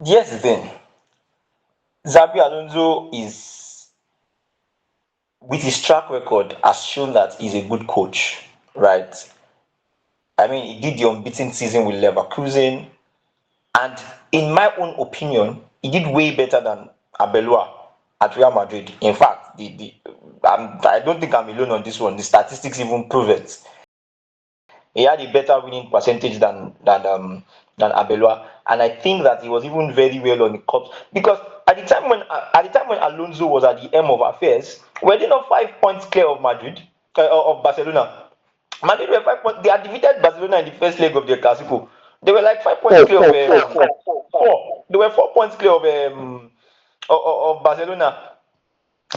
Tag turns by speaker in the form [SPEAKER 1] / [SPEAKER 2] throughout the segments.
[SPEAKER 1] Here's the thing. Xabi Alonso is, with his track record, has shown that he's a good coach, right? I mean, he did the unbeaten season with Leverkusen, and in my own opinion, he did way better than Abelua at Real Madrid. In fact, I don't think I'm alone on this one. The statistics even prove it. He had a better winning percentage than Abelua, and I think that he was even very well on the cups because at the time when Alonso was at the helm of affairs, were they not 5 points clear of Madrid, of Barcelona? Madrid were 5 points. They had defeated Barcelona in the first leg of their Clasico. They were like 5 points clear of four. They were 4 points clear of Barcelona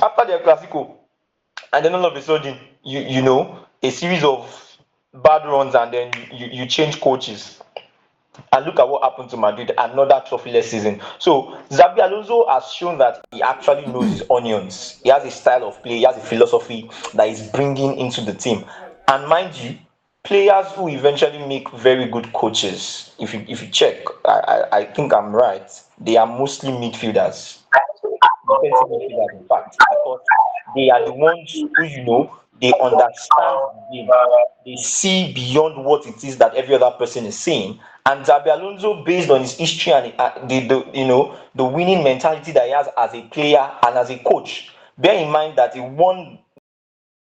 [SPEAKER 1] after their Clasico, and then all of a sudden, a series of bad runs, and then you change coaches. And look at what happened to Madrid, another trophyless season. So Xabi Alonso has shown that he actually knows his onions. He has a style of play, he has a philosophy that he's bringing into the team. And mind you, players who eventually make very good coaches, if you check, I think I'm right, they are mostly midfielders, defensive midfielders, in fact, because they are the ones who, they understand the game. They see beyond what it is that every other person is saying. And Xabi Alonso, based on his history and the winning mentality that he has as a player and as a coach, bear in mind that he won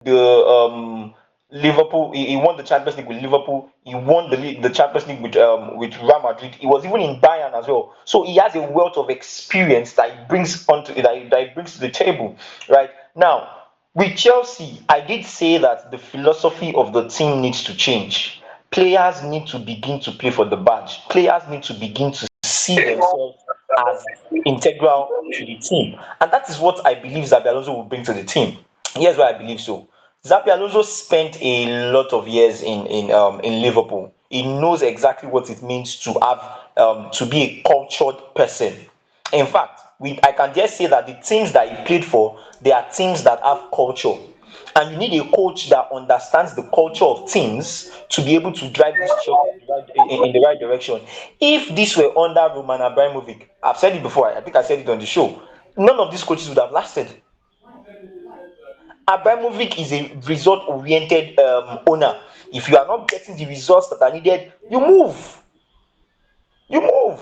[SPEAKER 1] the Liverpool. He won the Champions League with Liverpool. He won the Champions League with Real Madrid. He was even in Bayern as well. So he has a wealth of experience that he brings that he brings to the table. Right now, with Chelsea, I did say that the philosophy of the team needs to change. Players need to begin to play for the badge. Players need to begin to see themselves as integral to the team, and that is what I believe Xabi Alonso will bring to the team. Here's why I believe so. Xabi Alonso spent a lot of years in Liverpool. He knows exactly what it means to have to be a cultured person. In fact, I can dare say that the teams that he played for, they are teams that have culture. And you need a coach that understands the culture of teams to be able to drive this team in the right direction. If this were under Roman Abramovich, I've said it before, I think I said it on the show, none of these coaches would have lasted. Abramovich is a result oriented owner. If you are not getting the results that are needed, you move. You move.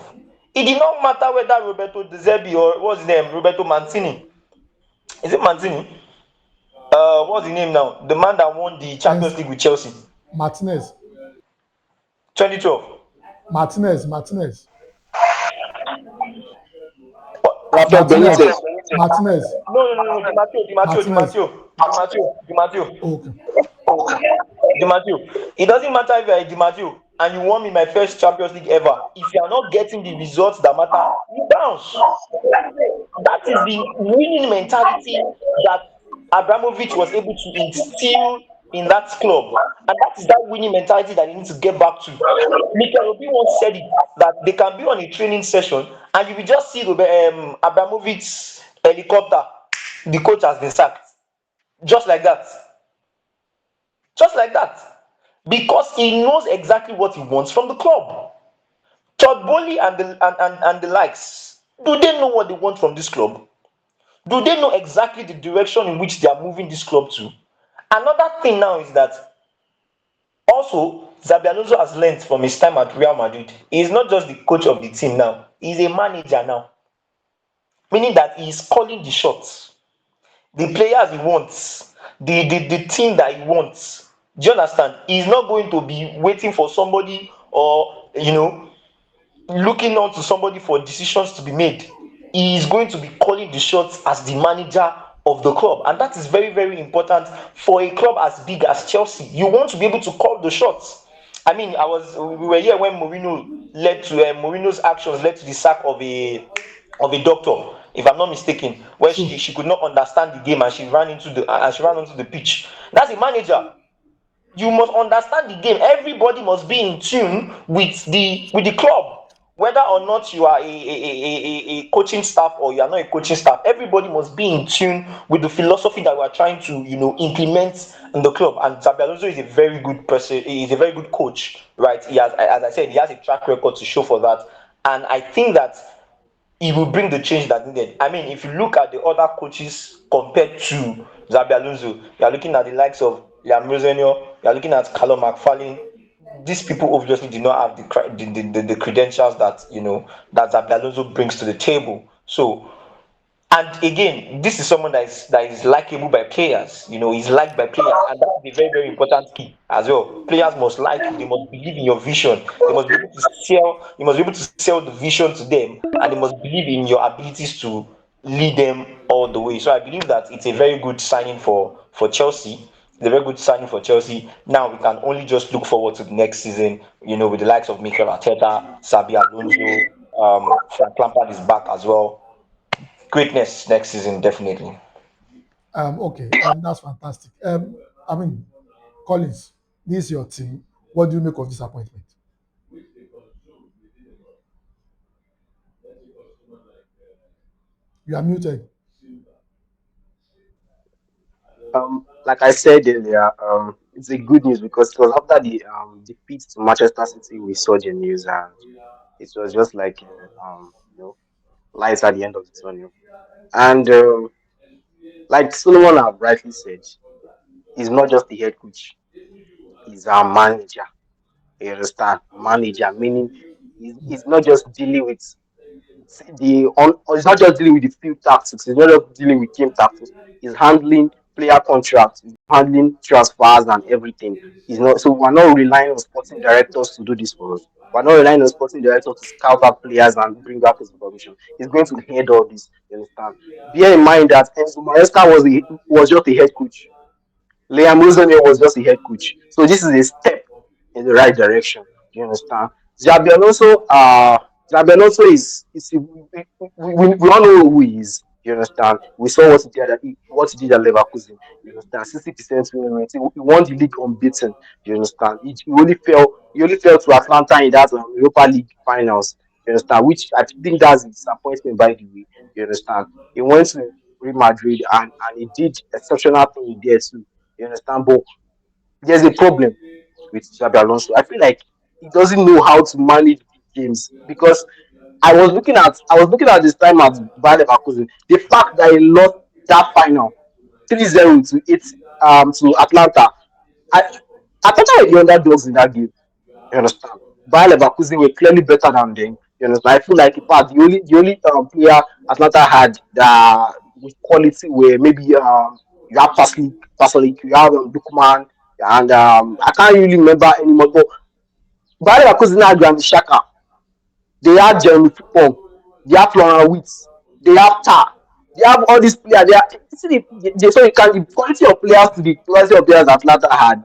[SPEAKER 1] It did not matter whether Roberto De Zerbi or what's his name, Roberto Mancini. Is it Mancini? What's the name now? The man that won the
[SPEAKER 2] And
[SPEAKER 1] Champions League with Chelsea,
[SPEAKER 2] Martinez,
[SPEAKER 1] 2012.
[SPEAKER 2] Martinez,
[SPEAKER 3] Rafael
[SPEAKER 2] Martinez,
[SPEAKER 3] Benitez.
[SPEAKER 2] Martinez,
[SPEAKER 1] No. Di Matteo, Di Matteo, Di
[SPEAKER 2] Martinez.
[SPEAKER 1] Matteo, Di Matteo, Di Matteo,
[SPEAKER 2] Okay.
[SPEAKER 1] Di Matteo. It doesn't matter if you are a Di Matteo and you won me my first Champions League ever. If you are not getting the results that matter, you bounce. That is the winning mentality that Abramovich was able to instill in that club. And that is that winning mentality that you need to get back to. Mikel Obi once said it that they can be on a training session and you will just see Abramovich's helicopter. The coach has been sacked. Just like that. Just like that. Because he knows exactly what he wants from the club. Todd Bowley and the likes, do they know what they want from this club? Do they know exactly the direction in which they are moving this club to? Another thing now is that also Xabi Alonso has learned from his time at Real Madrid. He is not just the coach of the team now, he's a manager now. Meaning that he is calling the shots. The players he wants, the team that he wants. Do you understand? He's not going to be waiting for somebody or looking on to somebody for decisions to be made. He is going to be calling the shots as the manager of the club, and that is very, very important for a club as big as Chelsea. You want to be able to call the shots. I mean, we were here when Mourinho's actions led to the sack of a doctor, if I'm not mistaken, where
[SPEAKER 2] True.
[SPEAKER 1] she could not understand the game and she ran onto the pitch. That's a manager. You must understand the game. Everybody must be in tune with the club, whether or not you are a coaching staff or you are not a coaching staff. Everybody must be in tune with the philosophy that we are trying to implement in the club. And Xabi Alonso is a very good person. He is a very good coach, right? He has, as I said, he has a track record to show for that. And I think that he will bring the change that needed. I mean, if you look at the other coaches compared to Xabi Alonso, you are looking at the likes of Liam Rosenio, you are looking at Callum McFarlane. These people obviously do not have the credentials that that Xabi Alonso brings to the table. So, and again, this is someone that is likable by players. He's liked by players, and that's a very, very important key as well. Players must like you, they must believe in your vision, they must be able to sell, you must be able to sell the vision to them, and they must believe in your abilities to lead them all the way. So I believe that it's a very good signing for Chelsea. It's a very good signing for Chelsea. Now we can only just look forward to the next season, with the likes of Mikel Arteta, Xabi Alonso, Frank Lampard is back as well. Greatness next season, definitely.
[SPEAKER 2] Okay, that's fantastic. I mean, Collins, this is your team. What do you make of this appointment? You are muted.
[SPEAKER 3] Like I said earlier, it's a good news because it was after the defeat to Manchester City we saw the news, and it was just like lights at the end of the tunnel. And like Solomon have rightly said, he's not just the head coach; he's our manager. You understand? Manager meaning he's not just dealing with it's not just dealing with the field tactics, it's not just dealing with team tactics, it's handling player contracts, it's handling transfers and everything. It's not so we're not relying on sporting directors to do this for us. We're not relying on sporting directors to scout out players and bring back his information. He's going to head all this, you understand? Bear in mind that Enzo Maresca was just a head coach. Liam Rosenthal was just a head coach. So this is a step in the right direction. Do you understand? Xabi Alonso, Xabi Alonso we all know who he is. You understand? We saw what he did at Leverkusen. You understand? 60% win rate. He won the league unbeaten. You understand? He only fell to Atlanta in that Europa League finals. You understand? Which I think that's a disappointment by the way. You understand? He went to Real Madrid and he did exceptional thing there too. You understand? But there's a problem with Xabi Alonso. I feel like he doesn't know how to manage big games because I was looking at this time at Bayer Leverkusen. The fact that he lost that final 3-0 to eight to Atlanta. I Atlanta were the underdogs in that game. You understand? Bayer Leverkusen were clearly better than them. You understand? I feel like in fact the only player Atlanta had that with quality were maybe you have Pasalik, you have Lukman, and I can't really remember anymore. But Bayer Leverkusen had Granit Xhaka, they have Jeremy Frimpong, they have Florian Wirtz, they have Tar, they have all these players. They are, see so you can the quality of players to the quality of players Atlanta had.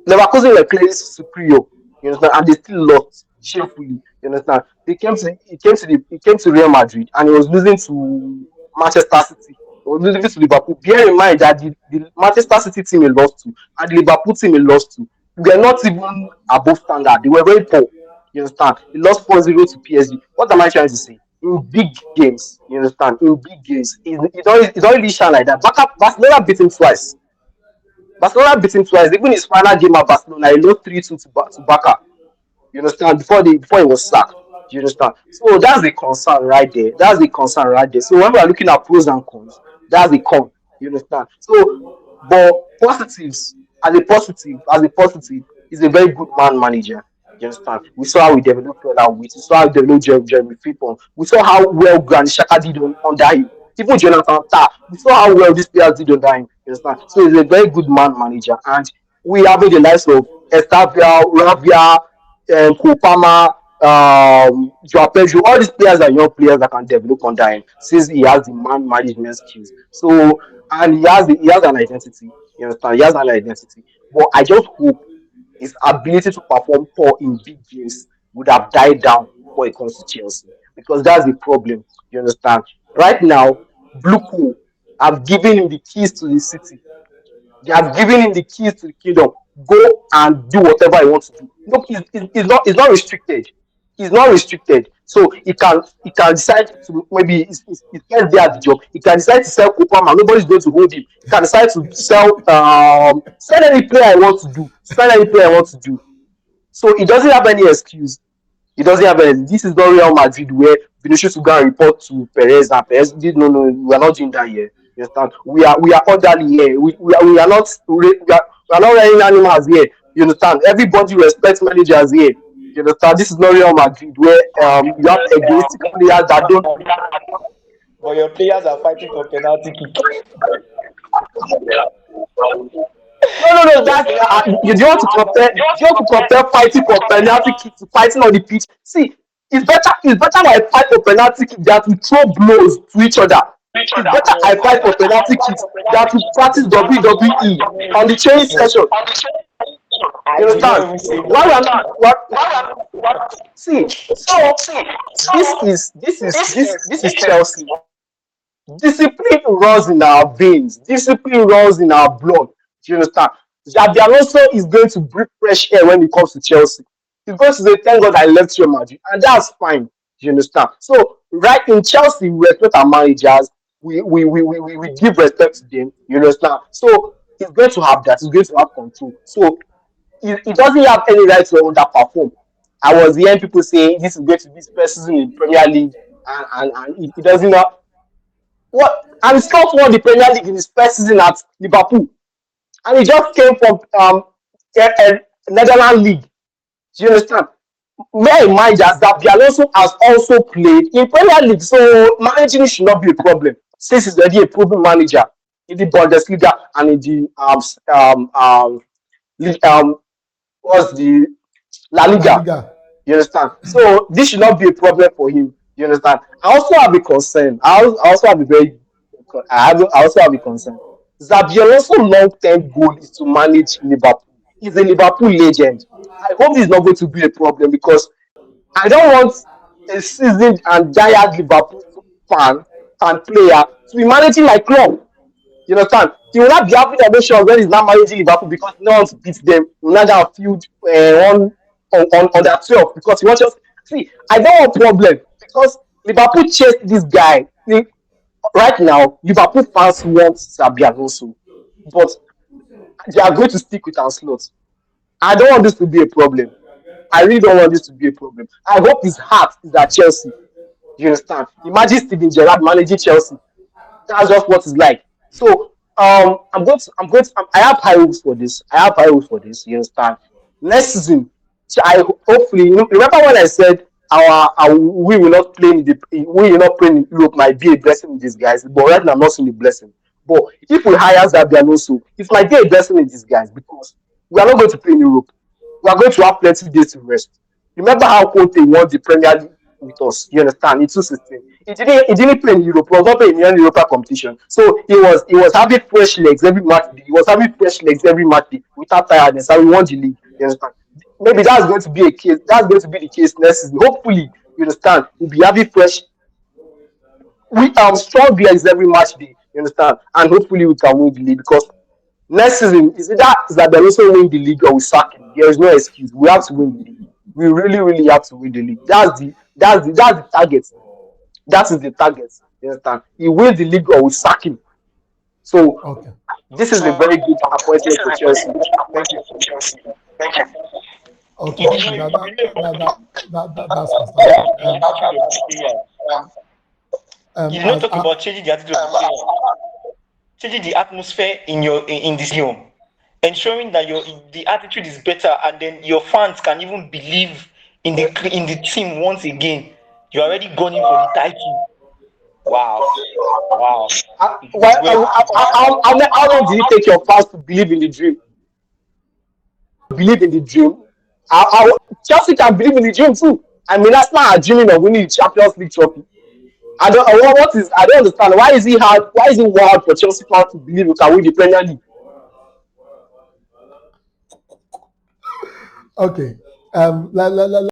[SPEAKER 3] Leverkusen were clearly superior, you understand, and they still lost shamefully. You understand? He came to Real Madrid and he was losing to Manchester City. He was losing to Liverpool. Bear in mind that the Manchester City team he lost to and the Liverpool team he lost to were not even above standard. They were very poor. You understand? He lost 4-0 to PSG. What am I trying to say? In big games, you understand? In big games, it don't really shine like that. Barcelona beat him twice. Barcelona beat him twice. Even his final game at Barcelona, he lost 3-2 to Barca. You understand? Before he was sacked. You understand? So that's the concern right there. That's the concern right there. So when we are looking at pros and cons, that's the con. You understand? So, but positives as a positive, he's a very good man manager. You understand? We saw how we developed that with. We saw how we developed Jeremy Frimpong. We saw how well Granit Xhaka did under him. Even Jonathan Tah. We saw how well these players did under him. You understand? So he's a very good man manager, and we have the likes of Estavia, Ravia, Kopama, Joao Pedro, all these players are young players that can develop under him since he has the man management skills. So and he has an identity. You understand? He has an identity. But I just hope his ability to perform poor in big games would have died down before it comes to Chelsea. Because that's the problem. You understand? Right now, Blue have given him the keys to the city. They have given him the keys to the kingdom. Go and do whatever he wants to do. Look, it's not restricted. It's not restricted. So he can decide to maybe he's first day at the job. He can decide to sell Kopama. Nobody's going to hold him. He can decide to sell any player I want to do. Sign any player I want to do. So he doesn't have any excuse. He doesn't have any. This is not Real Madrid where Vinicius will go and report to Perez and Perez did no, we are not doing that here. You understand? We are orderly here. We are not running animals here. You understand? Everybody respects managers here. You understand? This is not Real Madrid where you have egoistic players that don't.
[SPEAKER 1] But your players are fighting for penalty kick.
[SPEAKER 3] No. That you do want to compare. Do you want to compare fighting for penalty kick to fighting on the pitch? See, it's better. It's better that I fight for penalty kick than to throw blows to each other. It's better I fight for penalty kicks than to practice WWE on the training session. You
[SPEAKER 1] I did not
[SPEAKER 3] understand?
[SPEAKER 1] even say
[SPEAKER 3] Why
[SPEAKER 1] that.
[SPEAKER 3] am what? See, so this is Chelsea. Discipline runs in our veins. Discipline runs in our blood. Do you understand? Xabi Alonso is going to breathe fresh air when it comes to Chelsea. He's going to say, "Thank God I left Real Madrid," and that's fine. Do you understand? So, right in Chelsea, we respect our managers. We give respect to them. You understand? So, he's going to have that. He's going to have control. So, he doesn't have any right to underperform. I was hearing people saying this is going to be his first season in Premier League, and he doesn't have what, and Scott won the Premier League in his first season at Liverpool, and he just came from Netherlands League. Do you understand? Bear in mind that Alonso has also played in Premier League, so managing should not be a problem since he's already a proven manager in the Bundesliga and in the what's the La
[SPEAKER 2] La
[SPEAKER 3] Liga.
[SPEAKER 2] Liga.
[SPEAKER 3] You understand? So this should not be a problem for him. You understand? I also have a concern. I also have a very. I also have a concern. Xabi Alonso long-term goal is to manage Liverpool. He's a Liverpool legend. I hope this is not going to be a problem because I don't want a seasoned and diehard Liverpool fan and player to be managing my club. You understand? He will not be happy emotions when he's not managing Liverpool because no one beats them. He will not have field on that 12 because he wants just see. I don't want problem because Liverpool chased this guy. Right now, Liverpool fans want Xabi Alonso, but they are going to stick with our slots. I don't want this to be a problem. I really don't want this to be a problem. I hope his heart is at Chelsea. You understand? Imagine Steven Gerrard managing Chelsea. That's just what it's like. So I have high hopes for this. I have high hopes for this. You understand? Next season, so I hopefully remember when I said our we will not play in the we will not play in Europe might be a blessing in disguise, but right now I'm not seeing a blessing. But if we hire Xabi Alonso, it might be a blessing in disguise because we are not going to play in Europe. We are going to have plenty days to rest. Remember how Conte won the Premier League with us? You understand? In 2016. He didn't play in Europe. He was not playing in any Europa competition. So he was having fresh legs every match day. He was having fresh legs every match day without tiredness. And we won the league. You understand? Maybe that's going to be a case. That's going to be the case next season. Hopefully, you understand. We'll be having fresh, we strong legs every match day. You understand? And hopefully we can win the league because next season is either Xabi Alonso win the league or we sack him. There is no excuse. We have to win the league. We really, really have to win the league. That's the target. That is the target. You understand? He wins the league or we sack him. So
[SPEAKER 2] Okay.
[SPEAKER 3] this is a very good appointment for Chelsea. Thank you.
[SPEAKER 2] Okay. Thank you. That's fantastic.
[SPEAKER 1] You did not
[SPEAKER 2] As,
[SPEAKER 1] talk about changing the attitude of the player, changing the atmosphere in this game, ensuring that the attitude is better, and then your fans can even believe in the team once again. You're already going in for the title. Wow, wow. It's well.
[SPEAKER 3] How long did it take your fans to believe in the dream? Believe in the dream. Chelsea can believe in the dream too. I mean, that's not a dreaming of winning the Champions League trophy. I don't I don't understand. Why is it hard? Why is it wild for Chelsea fans to believe we can win the Premier League?
[SPEAKER 2] okay.